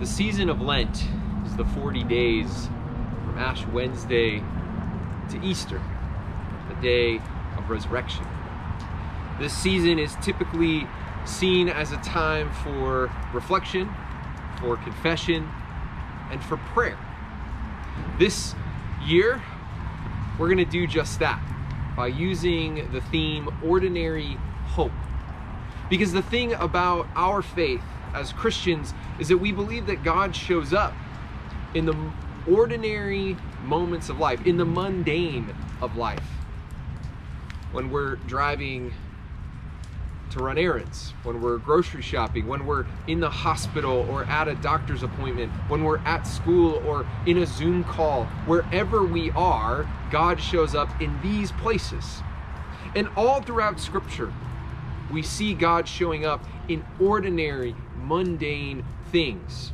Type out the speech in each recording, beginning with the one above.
The season of Lent is the 40 days from Ash Wednesday to Easter, the day of resurrection. This season is typically seen as a time for reflection, for confession, and for prayer. This year, we're going to do just that by using the theme Ordinary Hope. Because the thing about our faith as Christians is that we believe that God shows up in the ordinary moments of life, in the mundane of life. When we're driving to run errands, when we're grocery shopping, when we're in the hospital or at a doctor's appointment, when we're at school or in a Zoom call, wherever we are, God shows up in these places. And all throughout Scripture, we see God showing up in ordinary, mundane things.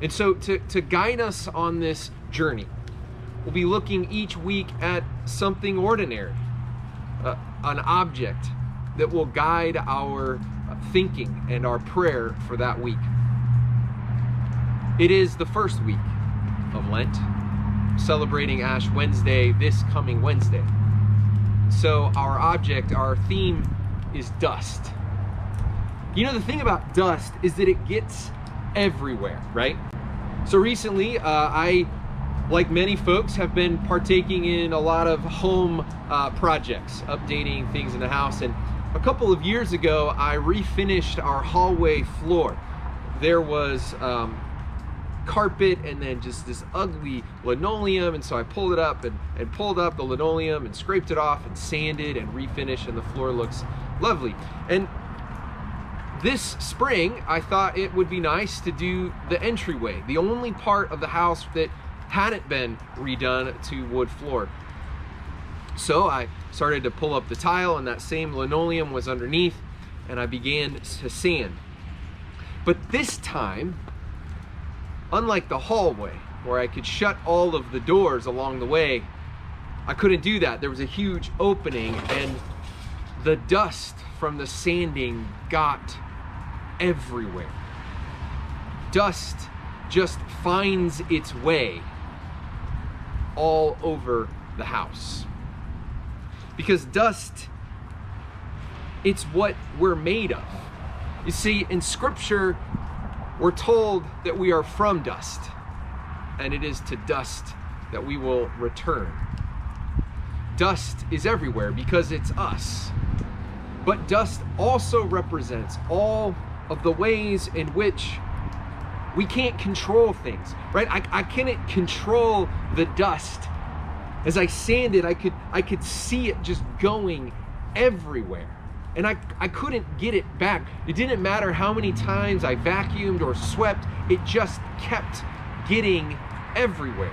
And so to guide us on this journey, we'll be looking each week at something ordinary, an object that will guide our thinking and our prayer for that week. It is the first week of Lent, celebrating Ash Wednesday this coming Wednesday. So our object, our theme is dust. You know, the thing about dust is that it gets everywhere, right? So recently, I, like many folks, have been partaking in a lot of home projects, updating things in the house. And a couple of years ago, I refinished our hallway floor. There was carpet and then just this ugly linoleum, and so I pulled it up and pulled up the linoleum and scraped it off and sanded and refinished, and the floor looks lovely. And this spring, I thought it would be nice to do the entryway, the only part of the house that hadn't been redone to wood floor. So I started to pull up the tile, and that same linoleum was underneath, and I began to sand. But this time, unlike the hallway, where I could shut all of the doors along the way, I couldn't do that. There was a huge opening, and the dust from the sanding got everywhere. Dust just finds its way all over the house. Because dust, it's what we're made of. You see, in Scripture, we're told that we are from dust, and it is to dust that we will return. Dust is everywhere because it's us. But dust also represents all of the ways in which we can't control things, right? I couldn't control the dust. As I sanded, I could see it just going everywhere. And I couldn't get it back. It didn't matter how many times I vacuumed or swept, it just kept getting everywhere.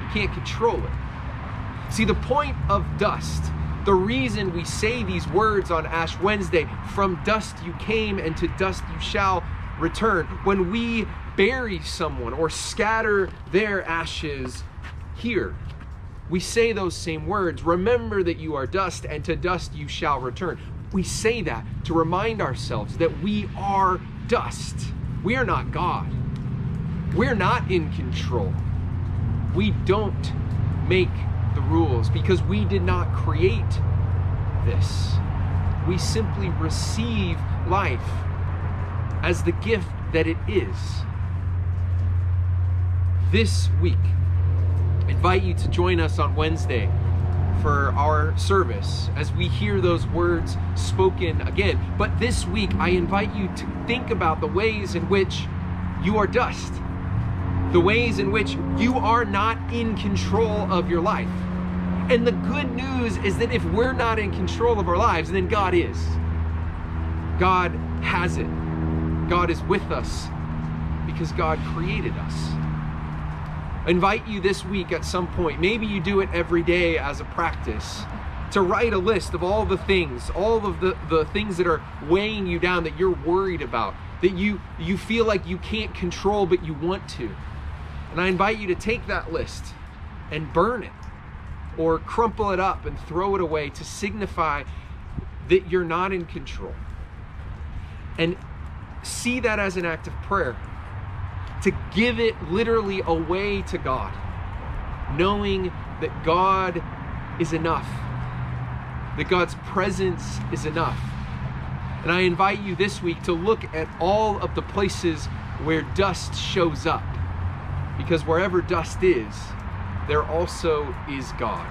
You can't control it. See, the point of dust, the reason we say these words on Ash Wednesday, from dust you came and to dust you shall return, when we bury someone or scatter their ashes here, we say those same words, remember that you are dust and to dust you shall return. We say that to remind ourselves that we are dust. We are not God. We're not in control. We don't make the rules because we did not create this. We simply receive life as the gift that it is. This week, I invite you to join us on Wednesday for our service as we hear those words spoken again. But this week, I invite you to think about the ways in which you are dust, the ways in which you are not in control of your life. And the good news is that if we're not in control of our lives, then God is. God has it. God is with us because God created us. I invite you this week at some point, maybe you do it every day as a practice, to write a list of all the things, all of the things that are weighing you down, that you're worried about, that you feel like you can't control but you want to. And I invite you to take that list and burn it, or crumple it up and throw it away to signify that you're not in control. And see that as an act of prayer. to give it literally away to God, knowing that God is enough, that God's presence is enough. And I invite you this week to look at all of the places where dust shows up, because wherever dust is, there also is God.